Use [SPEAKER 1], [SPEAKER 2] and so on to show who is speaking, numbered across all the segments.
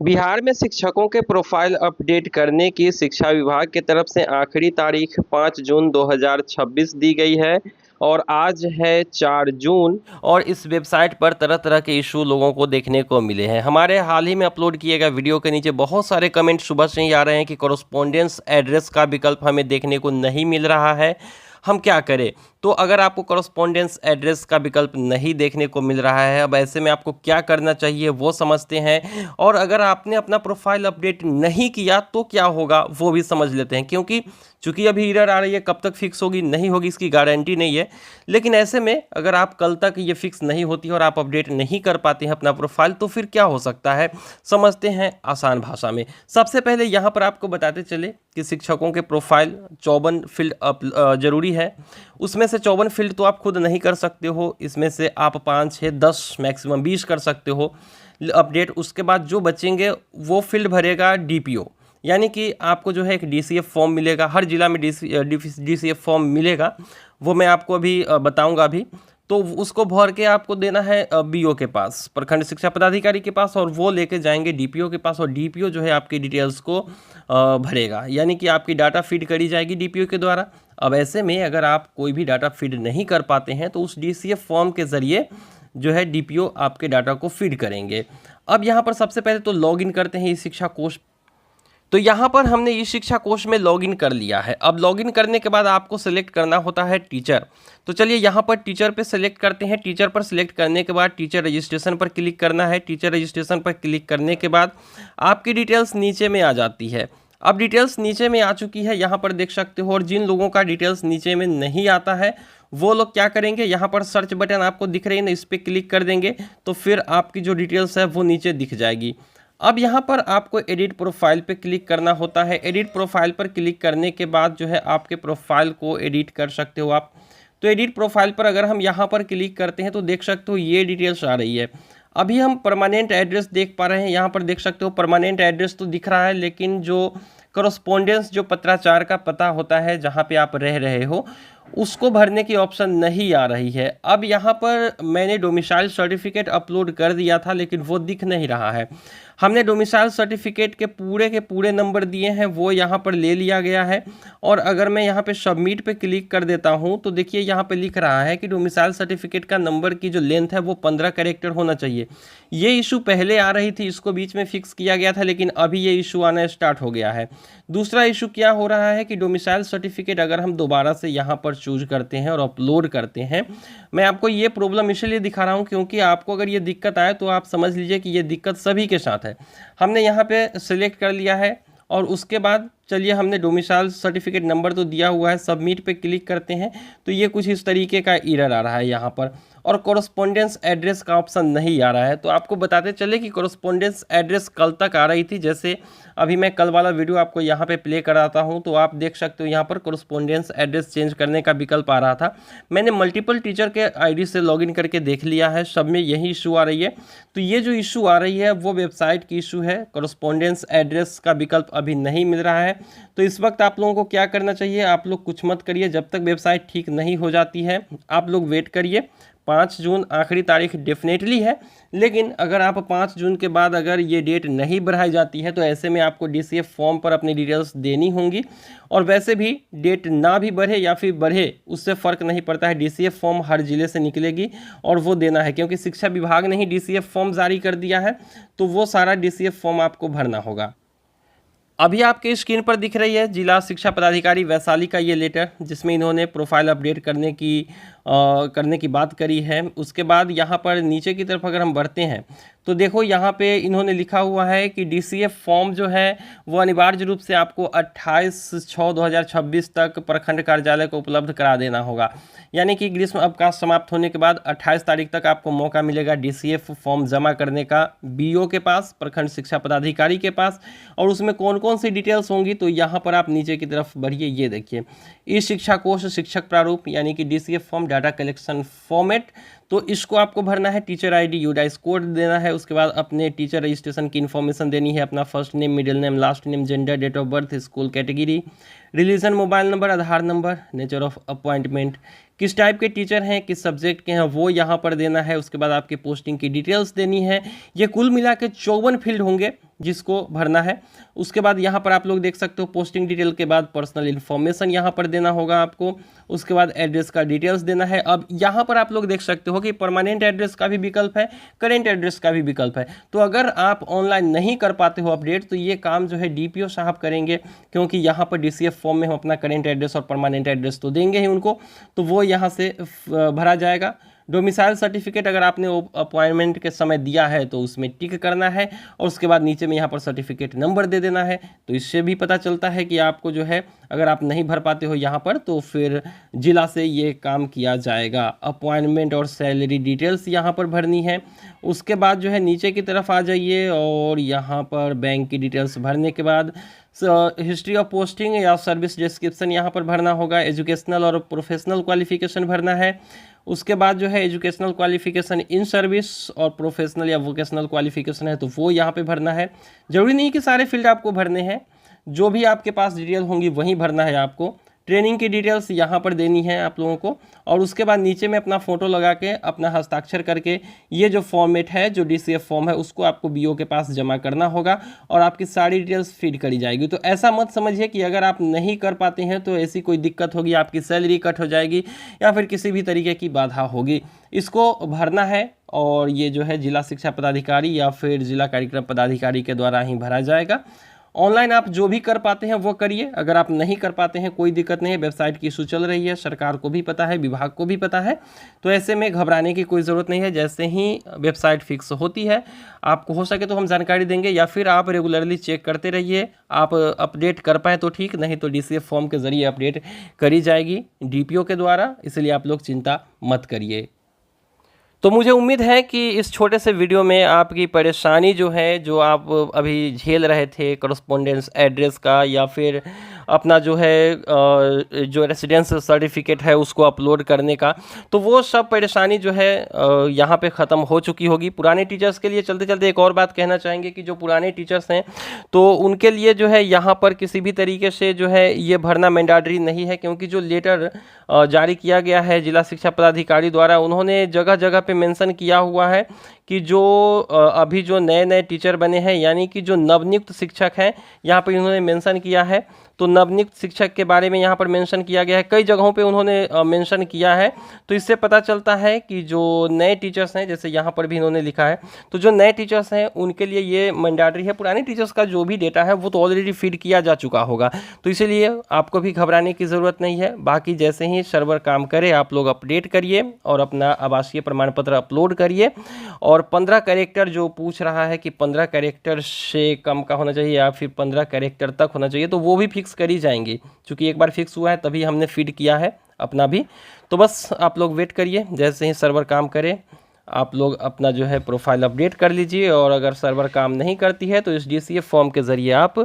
[SPEAKER 1] बिहार में शिक्षकों के प्रोफाइल अपडेट करने की शिक्षा विभाग की तरफ से आखिरी तारीख 5 जून 2026 दी गई है और आज है 4 जून। और इस वेबसाइट पर तरह तरह के इशू लोगों को देखने को मिले हैं। हमारे हाल ही में अपलोड किए गए वीडियो के नीचे बहुत सारे कमेंट सुबह से ही आ रहे हैं कि कॉरेस्पॉन्डेंस एड्रेस का विकल्प हमें देखने को नहीं मिल रहा है, हम क्या करें। तो अगर आपको कॉरेस्पॉन्डेंस एड्रेस का विकल्प नहीं देखने को मिल रहा है, अब ऐसे में आपको क्या करना चाहिए वो समझते हैं। और अगर आपने अपना प्रोफाइल अपडेट नहीं किया तो क्या होगा वो भी समझ लेते हैं, क्योंकि चूंकि अभी एरर आ रही है, कब तक फिक्स होगी नहीं होगी इसकी गारंटी नहीं है। लेकिन ऐसे में अगर आप कल तक ये फिक्स नहीं होती और आप अपडेट नहीं कर पाते हैं अपना प्रोफाइल, तो फिर क्या हो सकता है, समझते हैं आसान भाषा में। सबसे पहले यहाँ पर आपको बताते चले कि शिक्षकों के प्रोफाइल 54 फील्ड जरूरी है। उसमें से 54 फील्ड तो आप खुद नहीं कर सकते हो, इसमें से आप 5, 6, 10 मैक्सिमम 20 कर सकते हो अपडेट। उसके बाद जो बचेंगे वो फील्ड भरेगा डीपीओ, यानी कि आपको जो है एक डीसीएफ फॉर्म मिलेगा। हर जिला में डीसीएफ फॉर्म मिलेगा, वो मैं आपको अभी बताऊंगा अभी। तो उसको भर के आपको देना है बीओ के पास, प्रखंड शिक्षा पदाधिकारी के पास, और वो लेके जाएंगे डीपीओ के पास, और डीपीओ जो है आपकी डिटेल्स को भरेगा, यानी कि आपकी डाटा फीड करी जाएगी डीपीओ के द्वारा। अब ऐसे में अगर आप कोई भी डाटा फीड नहीं कर पाते हैं तो उस डीसीएफ फॉर्म के ज़रिए जो है डीपीओ आपके डाटा को फीड करेंगे। अब यहाँ पर सबसे पहले तो लॉगिन करते हैं ई शिक्षा कोश। तो यहाँ पर हमने ई शिक्षा कोश में लॉगिन कर लिया है। अब लॉगिन करने के बाद आपको सेलेक्ट करना होता है टीचर। तो चलिए यहाँ पर टीचर पे सेलेक्ट करते हैं। टीचर पर सेलेक्ट करने के बाद टीचर रजिस्ट्रेशन पर क्लिक करना है। टीचर रजिस्ट्रेशन पर क्लिक करने के बाद आपकी डिटेल्स नीचे में आ जाती है। अब डिटेल्स नीचे में आ चुकी है, यहाँ पर देख सकते हो। और जिन लोगों का डिटेल्स नीचे में नहीं आता है वो लोग क्या करेंगे, यहाँ पर सर्च बटन आपको दिख रही है ना, इस पर क्लिक कर देंगे तो फिर आपकी जो डिटेल्स है वो नीचे दिख जाएगी। अब यहाँ पर आपको एडिट प्रोफाइल पे क्लिक करना होता है। एडिट प्रोफाइल पर क्लिक करने के बाद जो है आपके प्रोफाइल को एडिट कर सकते हो आप। तो एडिट प्रोफाइल पर अगर हम यहाँ पर क्लिक करते हैं तो देख सकते हो ये डिटेल्स आ रही है। अभी हम परमानेंट एड्रेस देख पा रहे हैं, यहाँ पर देख सकते हो परमानेंट एड्रेस तो दिख रहा है, लेकिन जो कॉरेस्पॉन्डेंस जो पत्राचार का पता होता है जहाँ पे आप रह रहे हो उसको भरने की ऑप्शन नहीं आ रही है। अब यहाँ पर मैंने डोमिसाइल सर्टिफिकेट अपलोड कर दिया था लेकिन वो दिख नहीं रहा है। हमने डोमिसाइल सर्टिफिकेट के पूरे नंबर दिए हैं, वो यहाँ पर ले लिया गया है। और अगर मैं यहाँ पे सबमिट पे क्लिक कर देता हूँ तो देखिए यहाँ पे लिख रहा है कि डोमिसाइल सर्टिफिकेट का नंबर की जो लेंथ है वो 15 कैरेक्टर होना चाहिए। ये इशू पहले आ रही थी, इसको बीच में फिक्स किया गया था, लेकिन अभी ये इशू आना स्टार्ट हो गया है। दूसरा इशू क्या हो रहा है कि डोमिसाइल सर्टिफिकेट अगर हम दोबारा से यहाँ पर चूज करते हैं और अपलोड करते हैं, मैं आपको ये प्रॉब्लम इसलिए दिखा रहा हूँ क्योंकि आपको अगर ये दिक्कत आए तो आप समझ लीजिए कि ये दिक्कत सभी के साथ है। हमने यहाँ पे सिलेक्ट कर लिया है और उसके बाद चलिए हमने डोमिसाइल सर्टिफिकेट नंबर तो दिया हुआ है, सबमिट पे क्लिक करते हैं तो ये कुछ इस तरीके का एरर आ रहा है यहाँ पर, और कॉरेस्पॉन्डेंस एड्रेस का ऑप्शन नहीं आ रहा है। तो आपको बताते चले कि कॉरेस्पॉन्डेंस एड्रेस कल तक आ रही थी, जैसे अभी मैं कल वाला वीडियो आपको यहाँ पे प्ले कराता हूँ तो आप देख सकते हो यहाँ पर कॉरेस्पॉन्डेंस एड्रेस चेंज करने का विकल्प आ रहा था। मैंने मल्टीपल टीचर के आईडी से लॉगिन करके देख लिया है, सब में यही इशू आ रही है। तो ये जो इशू आ रही है वो वेबसाइट की इशू है, कॉरेस्पॉन्डेंस एड्रेस का विकल्प अभी नहीं मिल रहा है। तो इस वक्त आप लोगों को क्या करना चाहिए, आप लोग कुछ मत करिए, जब तक वेबसाइट ठीक नहीं हो जाती है आप लोग वेट करिए। 5 जून आखिरी तारीख डेफिनेटली है, लेकिन अगर आप 5 जून के बाद अगर ये डेट नहीं बढ़ाई जाती है तो ऐसे में आपको डीसीएफ फॉर्म पर अपनी डिटेल्स देनी होंगी। और वैसे भी डेट ना भी बढ़े या फिर बढ़े उससे फ़र्क नहीं पड़ता है, डीसीएफ फॉर्म हर ज़िले से निकलेगी और वो देना है, क्योंकि शिक्षा विभाग ने ही डीसीएफ फॉर्म जारी कर दिया है तो वो सारा डीसीएफ फॉर्म आपको भरना होगा। अभी आपके स्क्रीन पर दिख रही है जिला शिक्षा पदाधिकारी वैशाली का ये लेटर, जिसमें इन्होंने प्रोफाइल अपडेट करने की बात करी है। उसके बाद यहाँ पर नीचे की तरफ अगर हम बढ़ते हैं तो देखो यहाँ पे इन्होंने लिखा हुआ है कि डीसीएफ फॉर्म जो है वो अनिवार्य रूप से आपको 28/6/2026 तक प्रखंड कार्यालय को उपलब्ध करा देना होगा। यानी कि ग्रीष्म अवकाश समाप्त होने के बाद 28 तारीख तक आपको मौका मिलेगा डीसीएफ फॉर्म जमा करने का बीओ के पास, प्रखंड शिक्षा पदाधिकारी के पास। और उसमें कौन कौन सी डिटेल्स होंगी तो यहाँ पर आप नीचे की तरफ बढ़िए, ये देखिए ई शिक्षा कोश शिक्षक प्रारूप यानी कि DCF form data collection format, तो इसको आपको भरना है। टीचर आईडी यूडाइस कोड देना है, उसके बाद अपने टीचर रजिस्ट्रेशन की इन्फॉर्मेशन देनी है, अपना first name, middle name, last name, gender, date of birth, school category, religion, mobile number, Aadhaar number, nature of appointment, किस टाइप के टीचर हैं, किस सब्जेक्ट के हैं वो यहाँ पर देना है। उसके बाद आपके पोस्टिंग की डिटेल्स देनी है। ये कुल मिला के 54 फील्ड होंगे जिसको भरना है। उसके बाद यहाँ पर आप लोग देख सकते हो पोस्टिंग डिटेल के बाद पर्सनल इन्फॉर्मेशन यहाँ पर देना होगा आपको। उसके बाद एड्रेस का डिटेल्स देना है। अब यहाँ पर आप लोग देख सकते हो कि परमानेंट एड्रेस का भी विकल्प है, करेंट एड्रेस का भी विकल्प है। तो अगर आप ऑनलाइन नहीं कर पाते हो अपडेट तो ये काम जो है डीपीओ साहब करेंगे, क्योंकि यहाँ पर डीसीएफ फॉर्म में हम अपना करेंट एड्रेस और परमानेंट एड्रेस तो देंगे ही उनको, तो वो यहाँ से भरा जाएगा। डोमिसाइल सर्टिफिकेट अगर आपने अपॉइंटमेंट के समय दिया है तो उसमें टिक करना है और उसके बाद नीचे में यहाँ पर सर्टिफिकेट नंबर दे देना है। तो इससे भी पता चलता है कि आपको जो है अगर आप नहीं भर पाते हो यहाँ पर तो फिर जिला से ये काम किया जाएगा। अपॉइंटमेंट और सैलरी डिटेल्स यहाँ पर भरनी है। उसके बाद जो है नीचे की तरफ आ जाइए और यहाँ पर बैंक की डिटेल्स भरने के बाद हिस्ट्री ऑफ पोस्टिंग या सर्विस डिस्क्रिप्शन यहाँ पर भरना होगा। एजुकेशनल और प्रोफेशनल क्वालिफिकेशन भरना है। उसके बाद जो है एजुकेशनल क्वालिफिकेशन इन सर्विस और प्रोफेशनल या वोकेशनल क्वालिफिकेशन है तो वो यहाँ पे भरना है। जरूरी नहीं कि सारे फील्ड आपको भरने हैं, जो भी आपके पास डिटेल होंगी वहीं भरना है आपको। ट्रेनिंग की डिटेल्स यहाँ पर देनी है आप लोगों को और उसके बाद नीचे में अपना फ़ोटो लगा के अपना हस्ताक्षर करके ये जो फॉर्मेट है जो डीसीएफ फॉर्म है उसको आपको बीओ के पास जमा करना होगा और आपकी सारी डिटेल्स फीड करी जाएगी। तो ऐसा मत समझिए कि अगर आप नहीं कर पाते हैं तो ऐसी कोई दिक्कत होगी, आपकी सैलरी कट हो जाएगी या फिर किसी भी तरीके की बाधा होगी। इसको भरना है और ये जो है जिला शिक्षा पदाधिकारी या फिर जिला कार्यक्रम पदाधिकारी के द्वारा ही भरा जाएगा। ऑनलाइन आप जो भी कर पाते हैं वो करिए, अगर आप नहीं कर पाते हैं कोई दिक्कत नहीं है। वेबसाइट की इशू चल रही है, सरकार को भी पता है, विभाग को भी पता है, तो ऐसे में घबराने की कोई ज़रूरत नहीं है। जैसे ही वेबसाइट फिक्स होती है आपको हो सके तो हम जानकारी देंगे या फिर आप रेगुलरली चेक करते रहिए। आप अपडेट कर पाएँ तो ठीक, नहीं तो डीसीएफ फॉर्म के ज़रिए अपडेट करी जाएगी डीपीओ के द्वारा, इसलिए आप लोग चिंता मत करिए। तो मुझे उम्मीद है कि इस छोटे से वीडियो में आपकी परेशानी जो है, जो आप अभी झेल रहे थे कॉरेस्पॉन्डेंस एड्रेस का या फिर अपना जो है जो रेसिडेंस सर्टिफिकेट है उसको अपलोड करने का, तो वो सब परेशानी जो है यहाँ पे ख़त्म हो चुकी होगी। पुराने टीचर्स के लिए चलते चलते एक और बात कहना चाहेंगे कि जो पुराने टीचर्स हैं तो उनके लिए जो है यहाँ पर किसी भी तरीके से जो है ये भरना मैंडेटरी नहीं है, क्योंकि जो लेटर जारी किया गया है जिला शिक्षा पदाधिकारी द्वारा उन्होंने जगह जगह पे मेंशन किया हुआ है कि जो अभी जो नए नए टीचर बने हैं यानी कि जो नवनियुक्त शिक्षक हैं, यहाँ पर इन्होंने मेंशन किया है। तो नवनियुक्त शिक्षक के बारे में यहाँ पर मेंशन किया गया है, कई जगहों पे उन्होंने मेंशन किया है। तो इससे पता चलता है कि जो नए टीचर्स हैं, जैसे यहाँ पर भी इन्होंने लिखा है, तो जो नए टीचर्स हैं उनके लिए ये मैंडेटरी है। पुराने टीचर्स का जो भी डेटा है वो तो ऑलरेडी फीड किया जा चुका होगा, तो इसीलिए आपको भी घबराने की ज़रूरत नहीं है। बाकी जैसे ही सर्वर काम करे आप लोग अपडेट करिए और अपना आवासीय प्रमाण पत्र अपलोड करिए। और 15 कैरेक्टर जो पूछ रहा है कि 15 कैरेक्टर से कम का होना चाहिए या फिर 15 कैरेक्टर तक होना चाहिए, तो वो भी फिक्स करी जाएंगी, क्योंकि एक बार फिक्स हुआ है तभी हमने फीड किया है अपना भी। तो बस आप लोग वेट करिए, जैसे ही सर्वर काम करे आप लोग अपना जो है प्रोफाइल अपडेट कर लीजिए। और अगर सर्वर काम नहीं करती है तो इस डीसीएफ फॉर्म के ज़रिए आप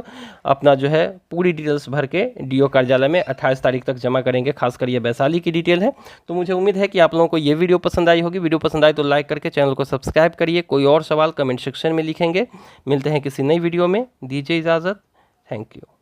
[SPEAKER 1] अपना जो है पूरी डिटेल्स भर के डीओ कार्यालय में 28 तारीख तक जमा करेंगे। खासकर ये वैशाली की डिटेल है। तो मुझे उम्मीद है कि आप लोगों को ये वीडियो पसंद आई होगी। वीडियो पसंद आई तो लाइक करके चैनल को सब्सक्राइब करिए। कोई और सवाल कमेंट सेक्शन में लिखेंगे। मिलते हैं किसी नई वीडियो में, दीजिए इजाज़त। Thank you.